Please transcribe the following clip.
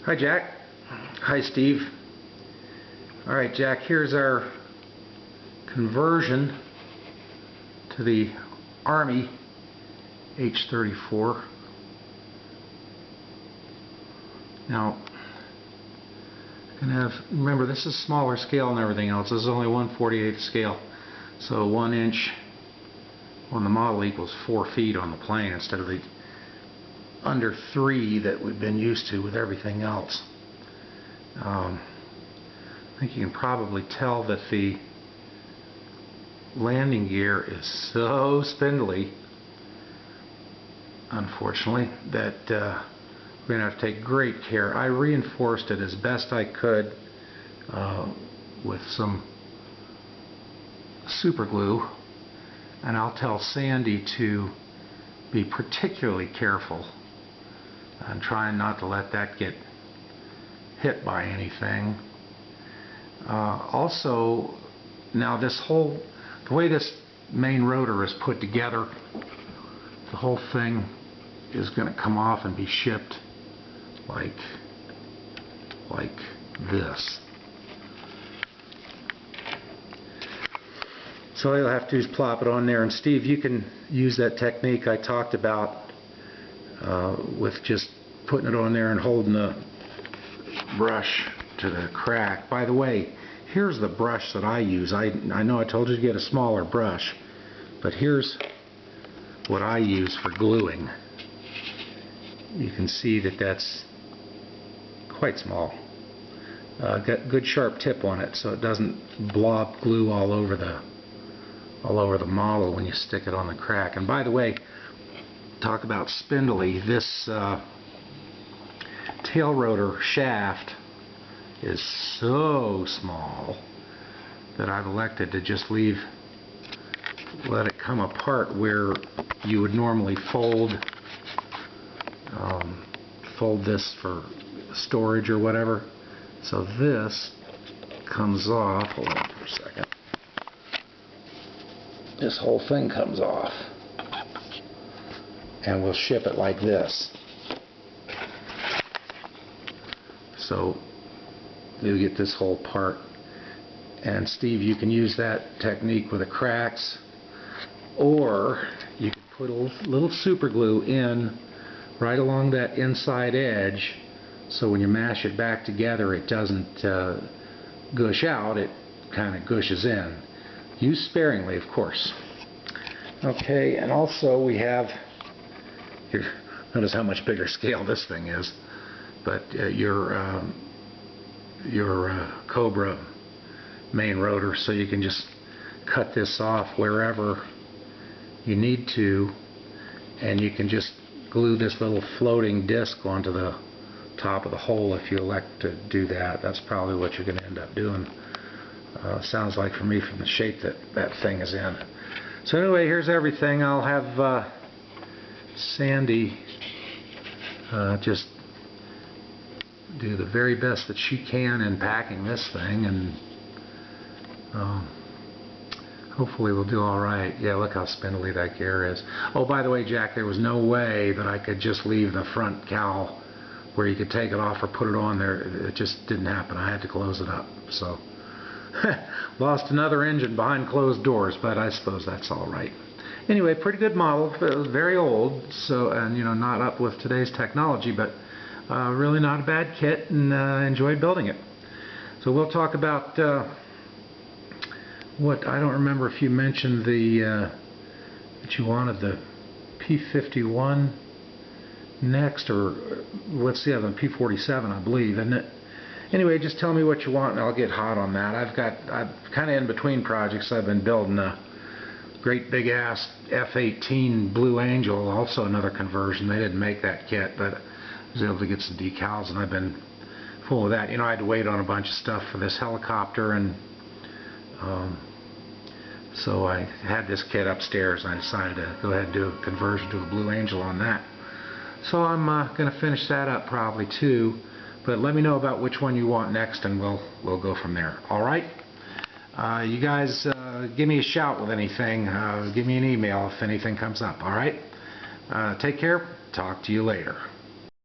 Hi Jack. Hi Steve. Alright Jack, here's our conversion to the Army H-34. Now, remember this is smaller scale and everything else. This is only 1/48 scale. So 1 inch on the model equals 4 feet on the plane instead of the under 3 that we've been used to with everything else. I think you can probably tell that the landing gear is so spindly, unfortunately, that we're going to have to take great care. I reinforced it as best I could with some super glue, and I'll tell Sandy to be particularly careful and trying not to let that get hit by anything. Also, now the way this main rotor is put together, the whole thing is going to come off and be shipped like this. So all you'll have to do is plop it on there, and Steve, you can use that technique I talked about with just putting it on there and holding the brush to the crack. By the way, here's the brush that I use. I know I told you to get a smaller brush, but here's what I use for gluing. You can see that that's quite small. Got good sharp tip on it so it doesn't blob glue all over the model when you stick it on the crack. And by the way, talk about spindly, this tail rotor shaft is so small that I've elected to just let it come apart where you would normally fold this for storage or whatever. So this comes off. Hold on for a second. This whole thing comes off, and we'll ship it like this. So you get this whole part. And Steve, you can use that technique with the cracks, or you can put a little super glue in right along that inside edge, so when you mash it back together it doesn't gush out, it kind of gushes in. Use sparingly, of course. Okay, and also we have here, notice how much bigger scale this thing is, but your Cobra main rotor, so you can just cut this off wherever you need to, and you can just glue this little floating disc onto the top of the hole if you elect to do that. That's probably what you're going to end up doing. Sounds like for me from the shape that thing is in. So anyway, here's everything. I'll have Sandy just do the very best that she can in packing this thing, and hopefully we'll do alright. Yeah, look how spindly that gear is. Oh, by the way, Jack, there was no way that I could just leave the front cowl where you could take it off or put it on there. It just didn't happen. I had to close it up. So lost another engine behind closed doors, but I suppose that's alright. Anyway, pretty good model. It was very old, so, and you know, not up with today's technology, but really not a bad kit, and enjoyed building it. So we'll talk about what, I don't remember if you mentioned that you wanted the P-51 next, or what's the other one? P-47, I believe, isn't it? Anyway, just tell me what you want and I'll get hot on that. I'm kind of in between projects. I've been building a great big ass F-18 Blue Angel, also another conversion. They didn't make that kit, but I was able to get some decals, and I've been full of that. You know, I had to wait on a bunch of stuff for this helicopter, and so I had this kit upstairs, and I decided to go ahead and do a conversion to a Blue Angel on that. So I'm going to finish that up probably too, but let me know about which one you want next, and we'll go from there. All right? You guys give me a shout with anything. Give me an email if anything comes up. All right? Take care. Talk to you later.